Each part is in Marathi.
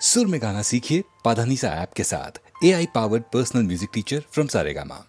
सुर में गाना सीखिए पाधानीसा ऐप के साथ। AI powered personal music teacher from Saregama.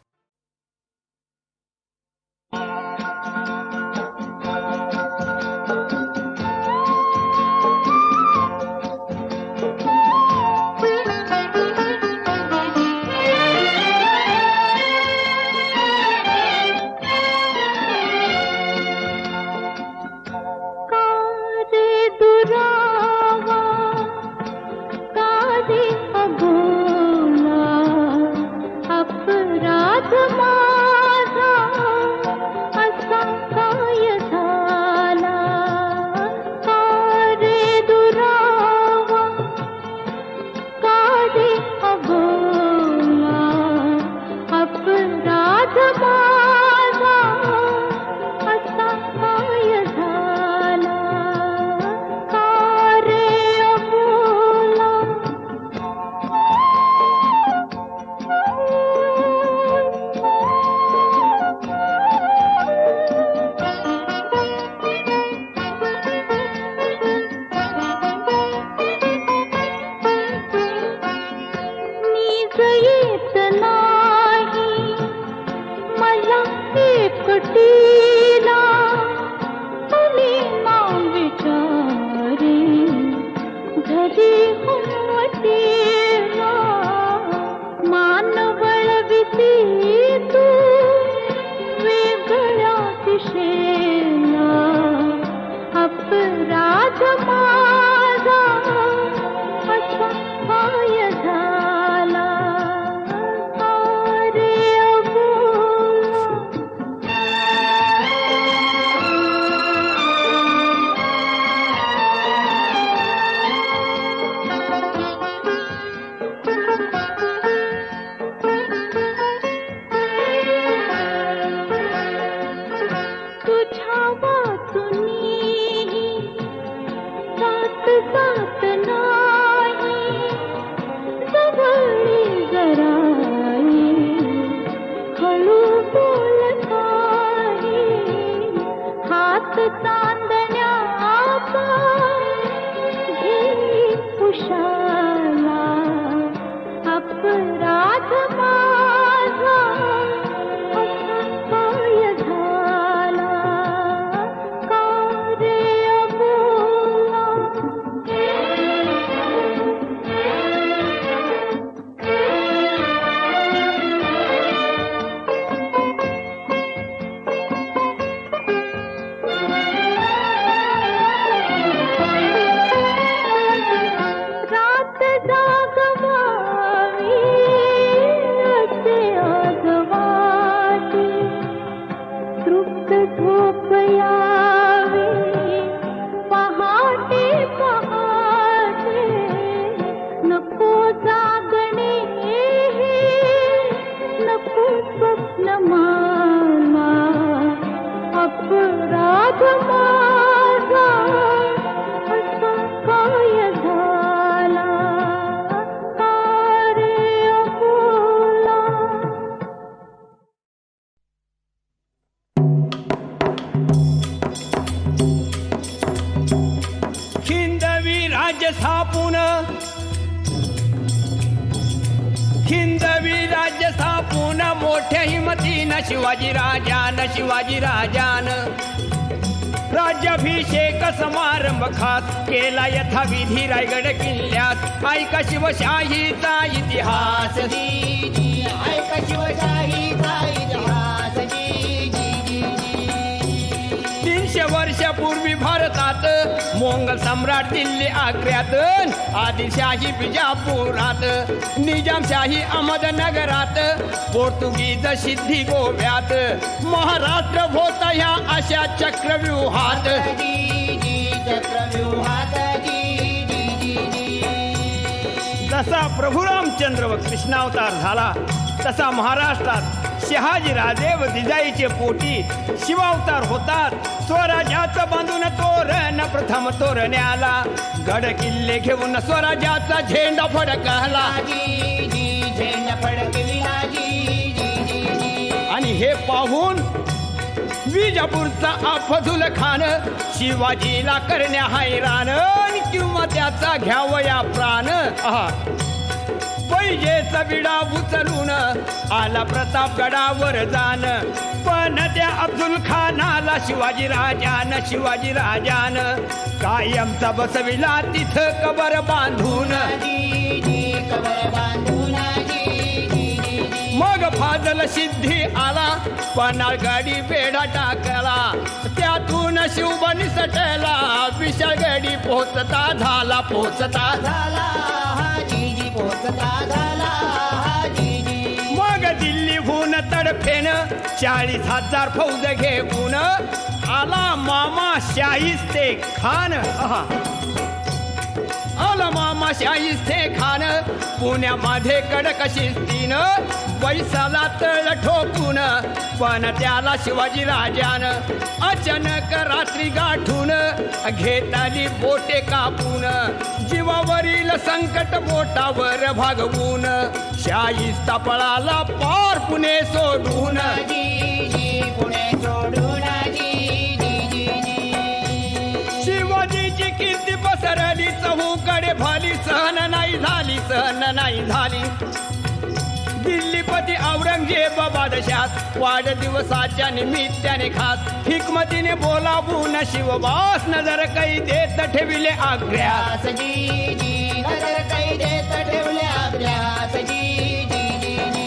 हिंदवी राज्य स्थापून मोठ्या हिमतीनं शिवाजी राजान राज्याभिषेक समारंभ खास केला यथाविधी रायगड किल्ल्यात। ऐका शिवशाहीचा इतिहास, ऐका शिवशाहीचा इतिहास। 300 वर्षापूर्वी भारतात मोंगल सम्राट दिल्ली आग्र्यात, आदिलशाही बिजापुरात, निजामशाही अहमदनगरात, पोर्तुगीज सिद्धी गोव्यात, महाराष्ट्र होता ह्या अशा चक्रव्यूहात। जसा प्रभू रामचंद्र व कृष्णावतार झाला तसा महाराष्ट्रात शहाजी राजे व जिजाईचे पोटी शिवावतार होतात। स्वराज्याचं बांधून तोरण प्रथम तोरण्याला, गड किल्ले घेऊन स्वराज्याचा झेंडा फडकला। आणि हे पाहून विजापूरचा अफझुल खान शिवाजीला करण्या हैराण, किंवा त्याचा घ्यावया प्राण आहा पैजेचा विडा उचलून आला प्रतापगडावर जाण पण त्या अब्दुल खानाला शिवाजी राजान कायमचा बसविला तिथं कबर बांधून मग फाजल सिद्धी आला पन्हाळ गाडी बेडा टाकला त्यातून शिवबनी सटला विशाळगडी पोचता झाला मग दिल्लीहून तडफेन 40,000 फौज घेऊन आला मामा शाहिस्ते खान पुण्यामध्ये कडक शिस्तीन पैसाला तळ ठोकून पण त्याला शिवाजी राजानं अचानक रात्री गाठून घेताली बोटे कापून जीवावरील संकट बोटावर भागवून शाहिस्ता पळाला पार पुणे सोडून शिवाजीची कीर्ती पसरली चहूकडे भाली सहन नाही झाली दिल्लीपती औरंगजेब बादशाह वाढदिवसाच्या निमित्ताने खास हिकमतीने बोलावून शिवबास नजर कै देत ठेविले आग्र्यास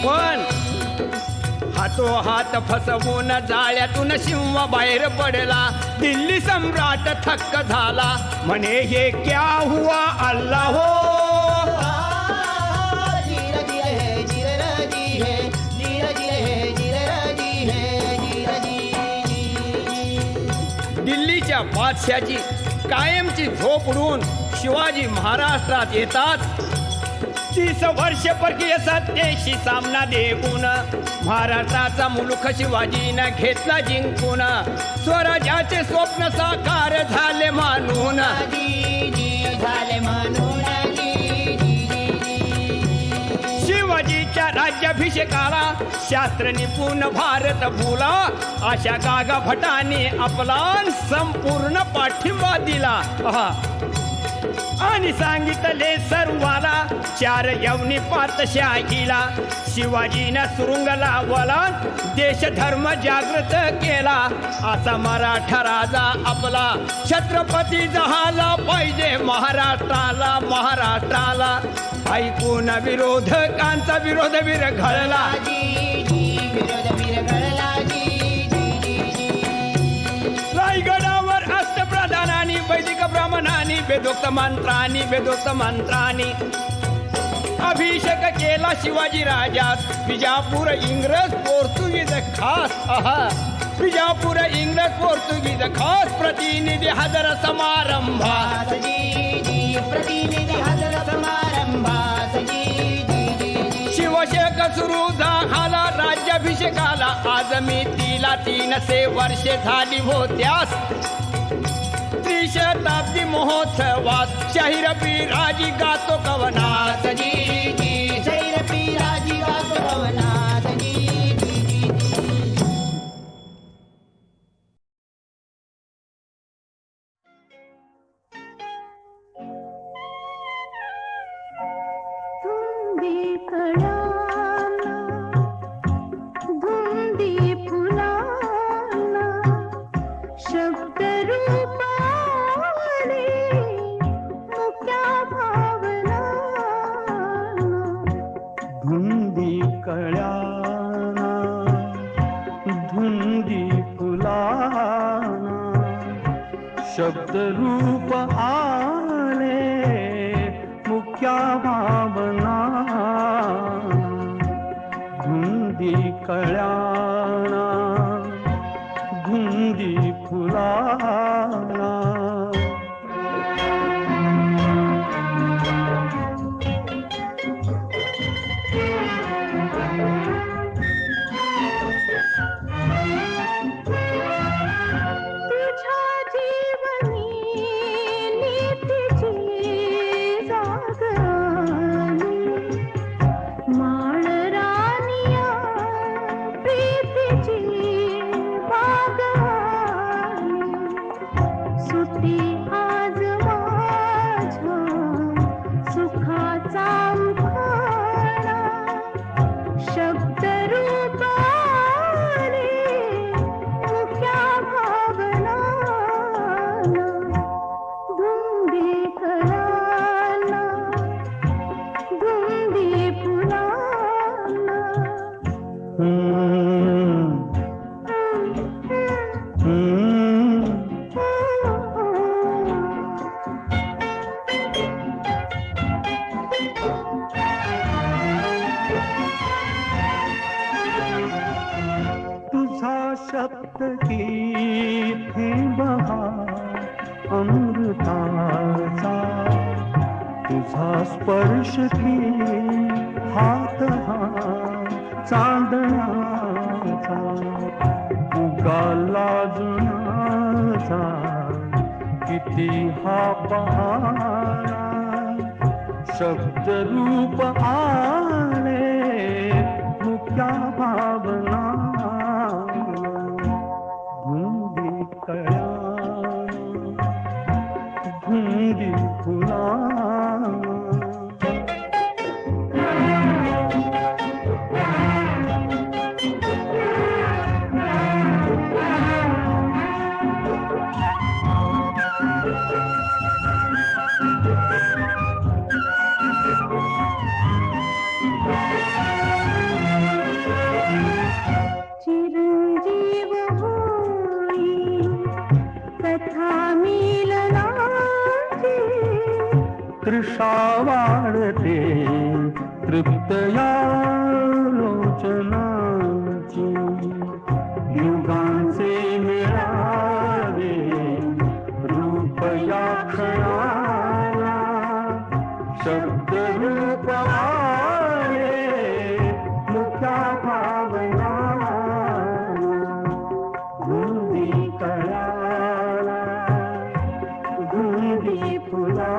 पण हात फसवून जाळ्यातून सिंह बाहेर पडला दिल्ली सम्राट थक्क झाला म्हणे हे क्या हुआ अल्लाह हो दिल्लीच्या बादशाची कायमची झोप उडून शिवाजी महाराष्ट्रात येतात 30 वर्ष परकीय सत्तेशी सामना देऊन महाराष्ट्राचा मुलूख शिवाजीनं घेतला जिंकून स्वराज्याचे स्वप्न साकार झाले मानून शिवाजीच्या राज्याभिषेकाला शास्त्र निपुण भारत भूला अशा गागा भटाने आपला संपूर्ण पाठिंबा दिला आणि सांगितले सर्वाला 4 यवनी पातशाहीला शिवाजीनं सुरुंग लावला देश धर्म जागृत केला असा मराठा राजा आपला छत्रपती झाला पाहिजे महाराष्ट्राला ऐकून विरोधकांचा विरोध विरघळला रायगडावर अष्टप्रधानांनी वैदिक ब्राह्मणांनी वेदोक्त मंत्रांनी अभिषेक केला शिवाजी राजास विजापूर इंग्रज पोर्तुगीज खास प्रतिनिधी हजर समारंभात शिवशेक सुरू झाला राज्याभिषेकाला आज मी तिला 300 वर्षे झाली होत्यास त्रिशताब्दी महोत्सवात शाहीर बिराजी गातो कवनात शब्दरूप आले मुख्या भावना धुंदी कळ्याना धुंदी फुलाना स्पर्श की हात हा चांदण्याचा उगाला जुनाचा किती हा पहारा शब्द रूप आले मुक्या भावना धुंदी कळ्या धुंदी फुला चिरंजीव होई कथा मिलनाची तृषा वाढते तृप्तया लोचनाची युगांचे मिळावे रूप या क्षणाला शब्द रूप आले मुक्या भावना गुंदी कळाला गुंदी फुला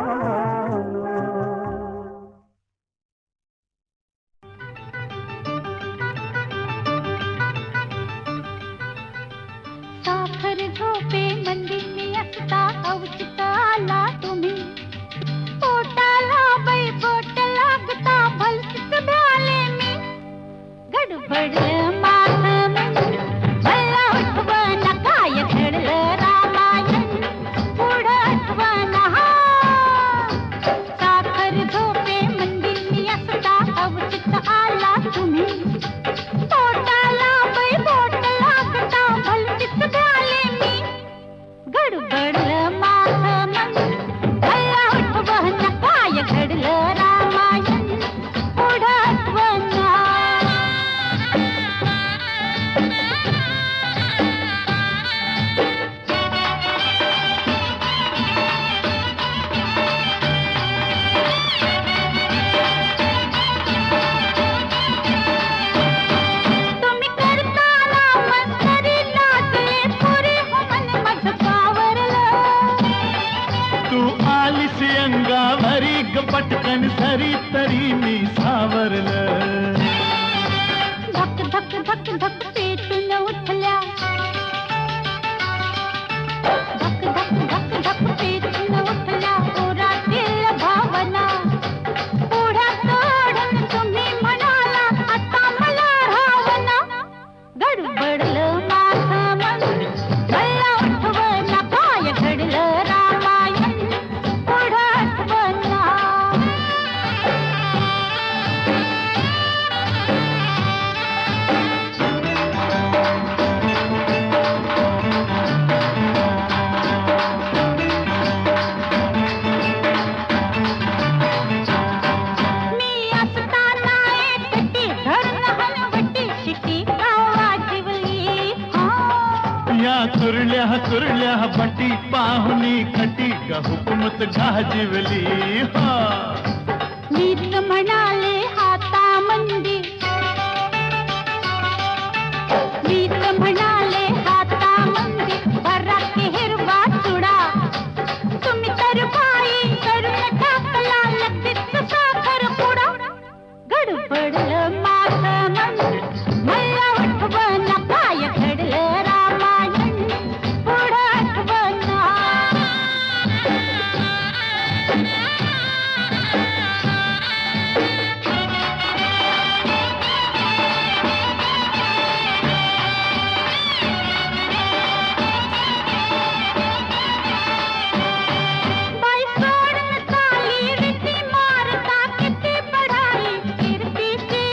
साखर झोपे मंदिनी असता अवचित आला तुम्ही पोटाला बाई बोट लागता भलतीच भ्याले मी गडबडलं माझं मन मला उठवना काय घडलं रामायण पुढं आठवना हा साखर झोपे मंदिनी असता अवचित आला तुम्ही पोटाला बाई बोट लागता भलतीच भ्याले मी गडबडलं माझं मन मला उठवना काय घडलं रामायण पुढं आठवना तुम्ही करताना मस्करी लागले पुरे हो मन माझं पावरलं तू आलीस अंगावरी ग पटकन सरी तरी मी सावरलं धक धक धक धक पेटून उठल्या धक धक धक धक पेटून उठल्या पोरातील भावना पुढ्यात ओढून तुम्ही म्हणाला आता मला रावना गडबडलं माझं मन मला उठवना काय घडलं रामायण पुढं आठवना मी असताना एकटी धरण हलवटी शिटी गावा जिवली या कुरल्या बटी पाहुनी खटी ग हुकूमत गाजिवली हा मीच म्हणाले हाता मंदी मीच म्हणाले हाता मंदी बराकी हिरवा चुडा तुम्ही तर बाई करून टाकला लगेच साखर पुडा गडबडलं माझं मन मला उठवना काय घडलं रामायण पुढं आठवना बाई सोडून चाली रीती मारता किती बढाई कीर्तीची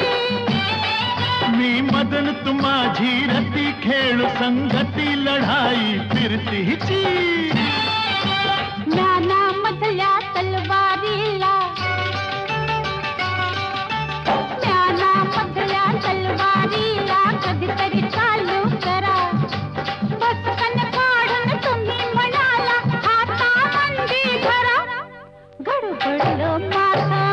मी मदन तू माझी रती खेळू संगती लढाई फिरतीची ज्ञानामधल्या तलवारीला ज्ञानामधल्या तलवारीला कधीतरी चालू करा बसकन काढून तुम्ही म्हणाला हाता मंदी धरा गडबडलं माझं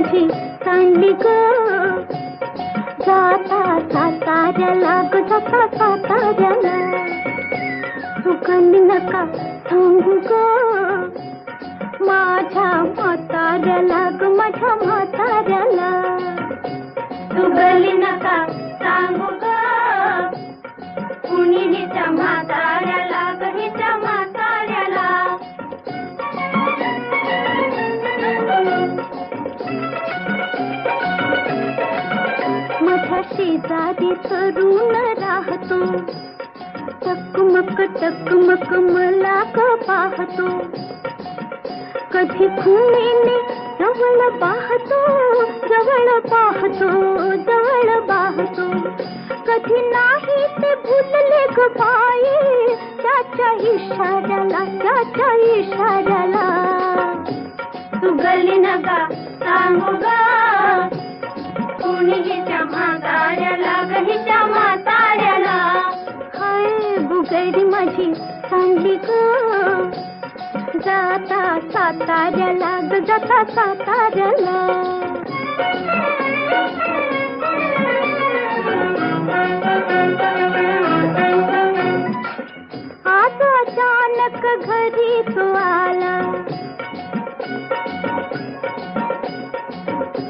माझी सांडली ग जाता साताऱ्याला ग जाता साताऱ्याला तू कधी नका सांगू ग माझ्या म्हाताऱ्याला ग माझ्या म्हाताऱ्याला तू गली नका सांगू ग कुणी हिच्या म्हाताऱ्याला ग हिच्या म्हाताऱ्याला माझ्या शेजारी तरुण राहतो टकमक मला ग पाहतो कधी खुणेने जवळ पाहतो कधी नाही ते भुलले ग बाई त्याच्या इशाऱ्याला तू गली नका सांगू ग कुणी हिच्या म्हाताऱ्याला ग हिच्या म्हाताऱ्याला हाय बुगडी माझी सांडली ग जाता साताऱ्याला ग जाता साताऱ्याला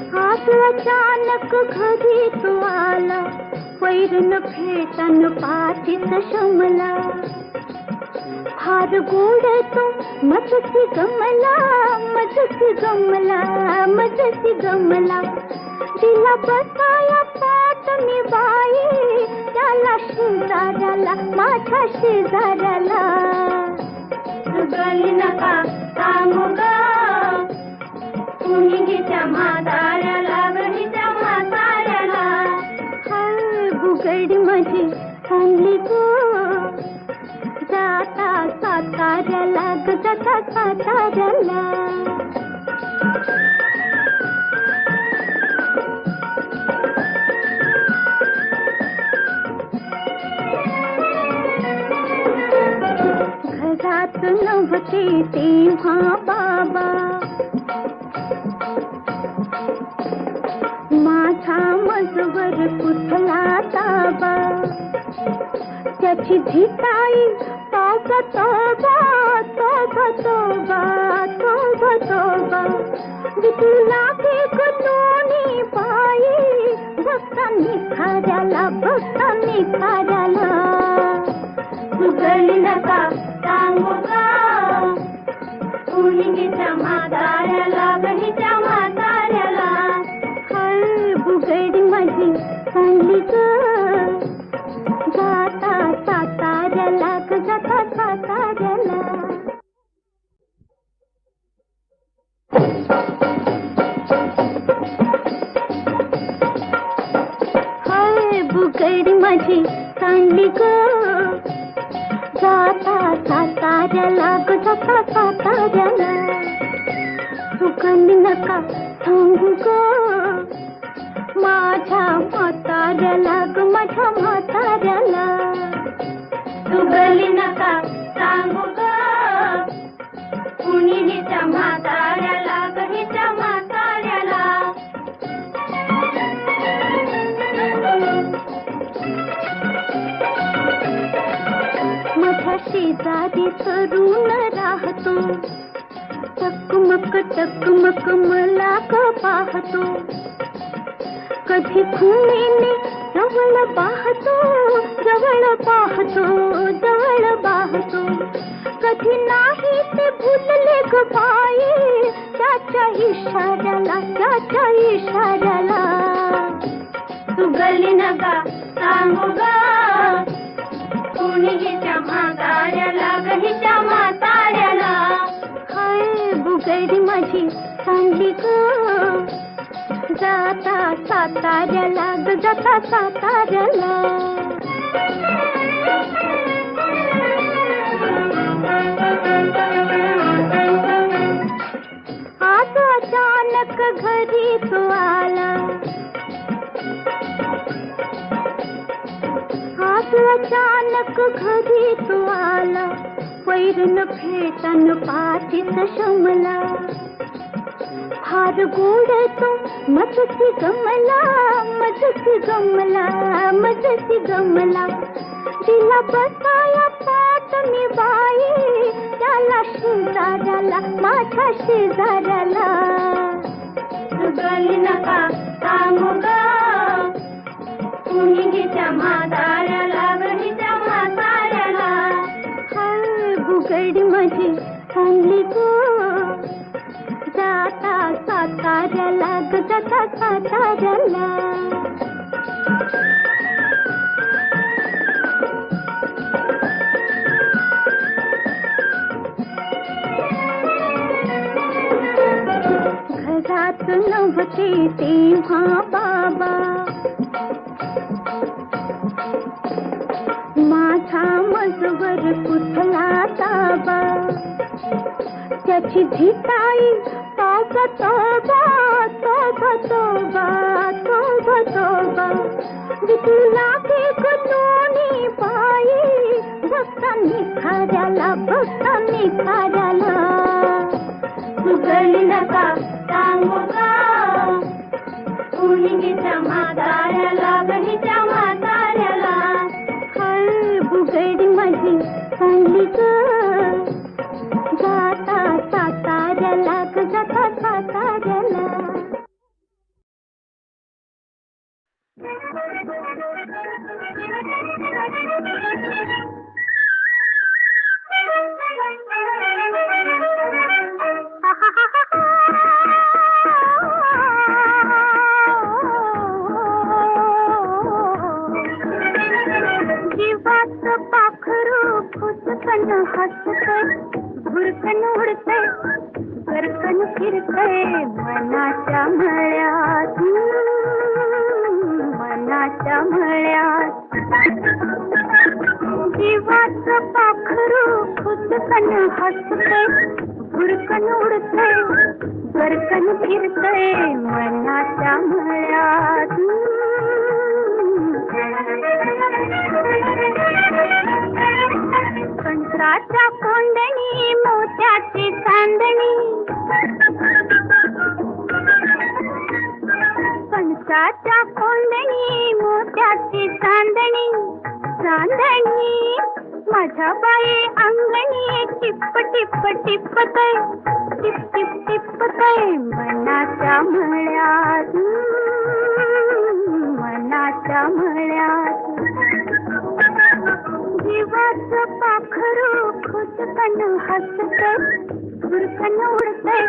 आज अचानक घरी तू आला वैरन फेटन पाठीत शमला फार गोड तो मजसी गमला दिला बसाया पाट मी बाई त्याला शेजाऱ्याला माझ्या शेजाऱ्याला गली नका सांगू ग कुणी हिच्या म्हाताऱ्याला ग हिच्या म्हाताऱ्याला हाय बुगडी माझी सांडली ग जाता साताऱ्याला ग जाता साताऱ्याला घरात नव्हते तेव्हा बाबा माझा मजवर कुठला ताबा त्याची झिटाई तोबा विकू लागे गलोनी बाई भक्तांनी खाऱ्याला तू गली नका सांगू ग कुणी हिच्या म्हाताऱ्याला ग हिच्या म्हाताऱ्याला हाय बुगडी माझी सांडली ग जाता साताऱ्याला ग जाता साताऱ्याला हाय बुगडी माझी सांडली ग जाता साताऱ्याला ग जाता साताऱ्याला तू कधी नका सांगू ग माझ्या म्हाताऱ्याला ग माझ्या म्हाताऱ्याला तू गली नका सांगू ग कुणी हिच्या म्हाताऱ्याला ग हिच्या म्हाताऱ्याला माझ्या शेजारी तरुण राहतो टकमक मला ग पाहतो कधी खुणेने जवळ पाहतो कधी नाही ते भुलले ग बाई त्याच्या इशाऱ्याला तू गली नका सांगू ग कुणी हिच्या म्हाताऱ्याला ग हिच्या म्हाताऱ्याला हाय बुगडी माझी सांडली ग जाता साताऱ्याला ग जाता साताऱ्याला आज अचानक घरी तू आला वैरन फेटन पाठीत शमला फार गोड तो मजसी गमला मजसी गमला मजसी गमला तिला बसाया पाट मी बाई त्याला शेजाऱ्याला माझ्या शेजाऱ्याला गली नका सांगू ग कुणीच्या म्हाताऱ्याला गणीच्या म्हाताऱ्याला हाय बुगडी माझी चांगली ग जाता साताऱ्याला ग जाता साताऱ्याला घरात नव्हते तेव्हा बाबा माझा मजवर कुठला ताबा त्याची झिटाई तोबा तोबा तोबा तोबा तोबा तोबा विकला फेक दोन्ही पायी भक्तांनी खाऱ्याला भक्तांनी खाऱ्याला गली नका सांगू ग कुणीच्या म्हाताऱ्याला गणीच्या म्हाताऱ्याला हाय बुगडी माझी चांगली ग जाता साताऱ्याला ग जाता साताऱ्याला जीवाचं पाखरू फुसकन हसतय भुरकन उडतय गरकन फिरतय मनाच्या मळ्यात मनाच्या मळ्यात जीवाचं पाखरू फुसकन हसतय भुरकन उडतय गरकन फिरतय मनाच्या मळ्यात कंत्राच्या कोंडणी मोत्याची चांदणी कंत्राच्या कोंडणी मोत्याची चांदणी चांदणी माझ्या बाई अंगणी टिप टिप टिपतय टिप टिप टिपतय मनाच्या मळ्यात मनाच्या मळ्यात जीवाचं पाखरू खुदकन हसतय भुरकन उडतय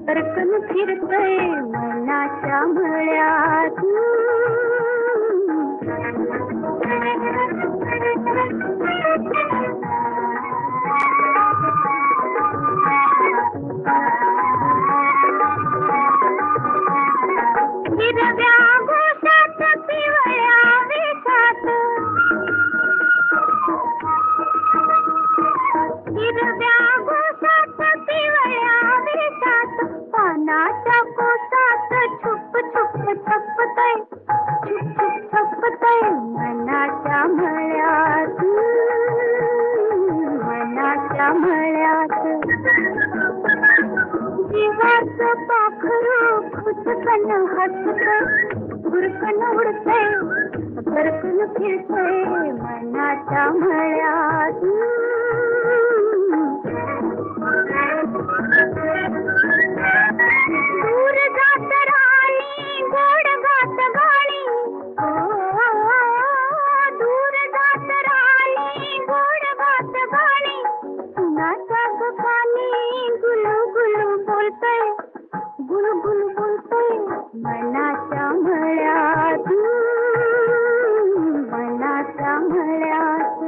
गरकन फिरतय मनाच्या मळ्यात हिरव्या घोषात पिवळ्या वेशात हिरव्या घोषात पिवळ्या वेशात पानाच्या कोसात छुप छुप छपतय छुप छुप छपतय मनाच्या मळ्यात मनाच्या मळ्यात जीवाचं पाखरू खुदकन हसतय भुरकन उडतय गरकन फिरतय मनाच्या मळ्यात दूर जात राणी गोड गात गाणी दूर जात राणी गोड गात गाणी कुणाच्या गपानी गुलू गुलू बोलतय गुलू गुलू बोलतय मनाच्या मळ्यात मनाच्या मळ्यात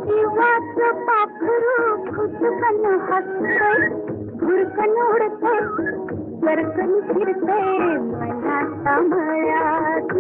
जीवाचं पाखरू खुदकन हसतय भुरकन उडतय गरकन फिरतय मनाच्या मळ्यात